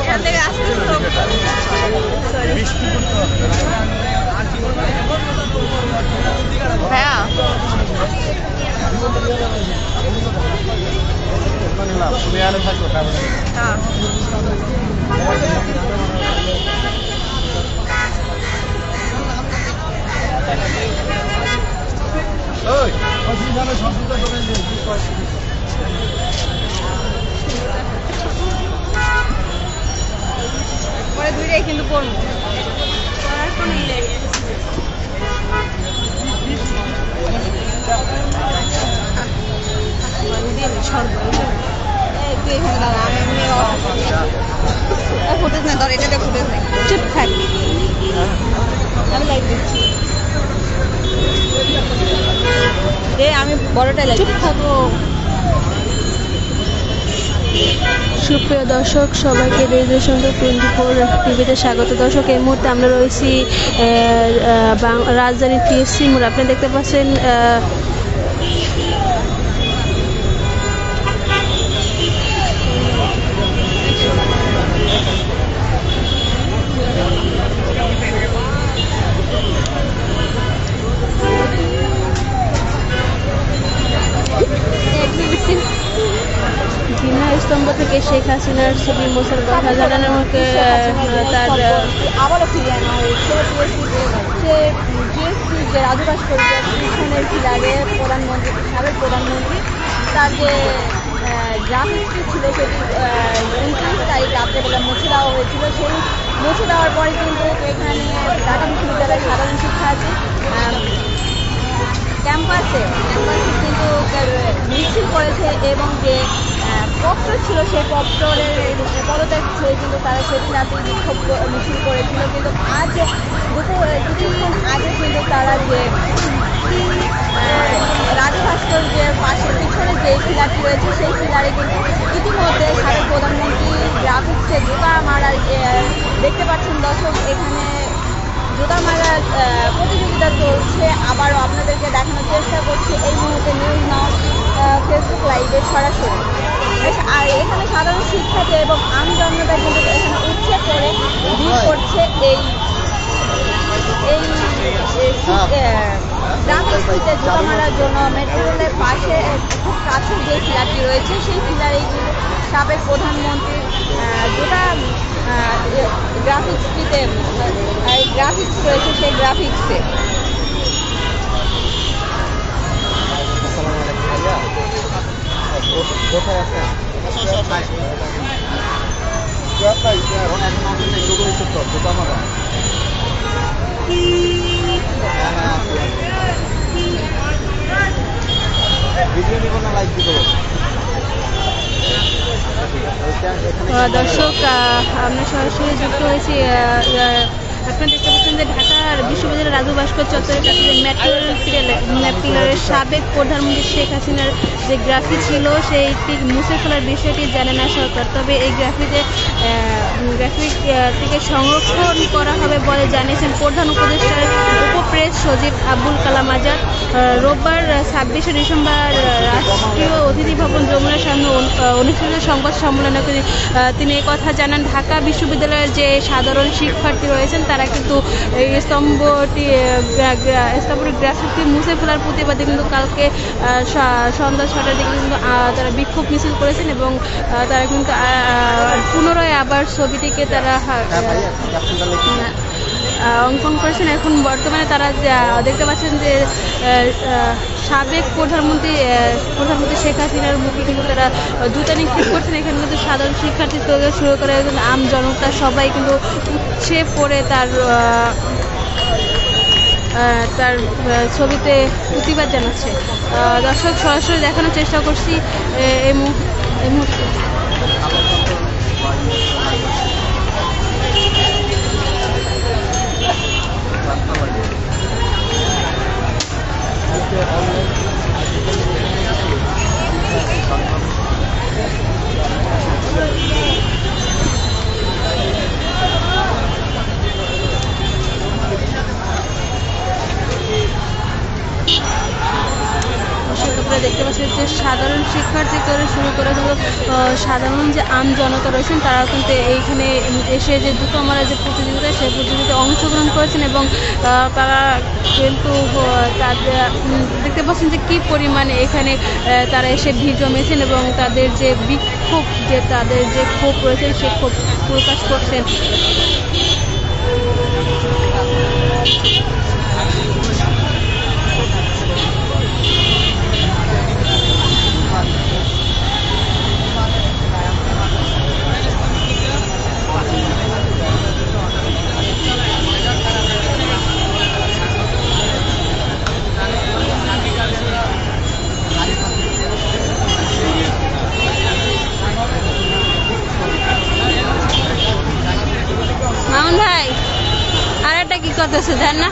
এখান থেকে আসতে ভাইয়া পরে দুইটাই কিন্তু পড়বো পড়ার কোনো ই নেই তুই এখানে দাঁড়া আমি এমনি ফুটেজ নেই ধর এটাতে ফুটেজ নেই চুপ থাক আমি লাইক দিচ্ছি আমি বড়টাই লাইক চুপ থাকো। সুপ্রিয় দর্শক সবাইকে রেডিও সংখ্যা 24 টিভিতে স্বাগত। দর্শক এই মুহূর্তে আমরা রয়েছি রাজধানী টিএসসি মোড়। আপনি দেখতে পাচ্ছেন স্তম্ভ থেকে শেখ হাসিনার ছবি মোছার কথা জানানোর মুখে তার আবারও ফিরিয়ে আনা হয়েছে। সে যে রাজু ভাস্কর্যের পিছনের পিলারে প্রধানমন্ত্রী সাবেক প্রধানমন্ত্রী তার যে গ্রাফিক্সটি ছিল সেটি 29 তারিখ রাত্রেবেলা মুছে দেওয়া হয়েছিল। সেই মুছে দেওয়ার পরে কিন্তু এখানে ঢাকা বিশ্ববিদ্যালয়ের সাধারণ শিক্ষার্থী ক্যাম্পাসে কিন্তু মিছিল করেছে এবং যে পত্র ছিল সেই পত্রের পদত্যাগ ছিল কিন্তু তারা সেদিন রাতে বিক্ষোভ মিছিল করেছিল। কিন্তু আজ কিছুক্ষণ আগে কিন্তু তারা যে রাজু ভাস্কর্যের পাশে পিছনে যে ফিলারটি রয়েছে সেই ফিলারে কিন্তু ইতিমধ্যে সাবেক প্রধানমন্ত্রী গ্রাফিক্সে জুতা মারার দেখতে পাচ্ছেন দর্শক এখানে জুতা মারার প্রতিযোগিতা চলছে। আবারও আপনাদেরকে দেখানোর চেষ্টা করছি এই মুহূর্তে নিউজ নাও ফেসবুক লাইভে সরাসরি। আর এখানে সাধারণ শিক্ষার্থী এবং আম জনতা কিন্তু এখানে উৎসে করে ভিড় করছে এই গ্রাফিক্সে জুতা মারার জন্য। মেট্রো রেলের পাশে খুব কাছের যে ফিলারটি রয়েছে সেই ফিলারেই কিন্তু সাবেক প্রধানমন্ত্রীর জুতা গ্রাফিক্সটিতে গ্রাফিক্স রয়েছে সেই গ্রাফিক্সে। কোথায় আছে দর্শক আমরা সরাসরি যুক্ত হয়েছি। আপনারা দেখতে পাচ্ছেন যে ঢাকার বিশ্ববিদ্যালয়ের রাজু ভাস্কর চত্বরের কাছে যে মেট্রো পিলারের সাবেক প্রধানমন্ত্রী শেখ হাসিনার যে গ্রাফিক ছিল সেইটি মুছে ফেলার বিষয়টি জানে না সরকার। তবে এই গ্রাফিকটিকে সংরক্ষণ করা হবে বলে জানিয়েছেন প্রধান উপদেষ্টার উপপ্রেস সচিব আবুল কালাম আজাদ। রোববার 26শে ডিসেম্বর রাষ্ট্রীয় অতিথি ভবন যমুনার সামনে অনুষ্ঠিত সংবাদ সম্মেলনে তিনি এই কথা জানান। ঢাকা বিশ্ববিদ্যালয়ের যে সাধারণ শিক্ষার্থী রয়েছেন তারা কিন্তু এই স্তম্ভটি গ্রাফিকটি মুছে ফেলার প্রতিবাদে কিন্তু কালকে সন্ধ্যা 6টার দিকে কিন্তু তারা বিক্ষোভ মিছিল করেছেন এবং তারা কিন্তু পুনরায় আবার ছবিটিকে তারা অঙ্কন করেছেন। এখন বর্তমানে তারা দেখতে পাচ্ছেন যে সাবেক প্রধানমন্ত্রী শেখ হাসিনার মুখে কিন্তু তারা জুতা নিক্ষেপ করছেন। এখানে কিন্তু সাধারণ শিক্ষার্থী থেকে শুরু করে আম জনতা সবাই কিন্তু উৎসে পড়ে তার ছবিতে প্রতিবাদ জানাচ্ছে। দর্শক সরাসরি দেখানোর চেষ্টা করছি এই মুহূর্তে। দেখতে পাচ্ছেন যে সাধারণ শিক্ষার্থী করে শুরু করে সাধারণ যে আম জনতা রয়েছেন তারা কিন্তু এইখানে এসে যে জুতো মারা যে প্রতিযোগিতা সেই প্রতিযোগিতায় অংশগ্রহণ করেছেন এবং তারা কিন্তু তাদের দেখতে পাচ্ছেন যে কী পরিমাণে এখানে তারা এসে ভিড় জমেছেন এবং তাদের যে বিক্ষোভ যে তাদের যে ক্ষোভ রয়েছে সে ক্ষোভ প্রকাশ করছেন। মামুন ভাই আর একটা কি করতেছে জান না?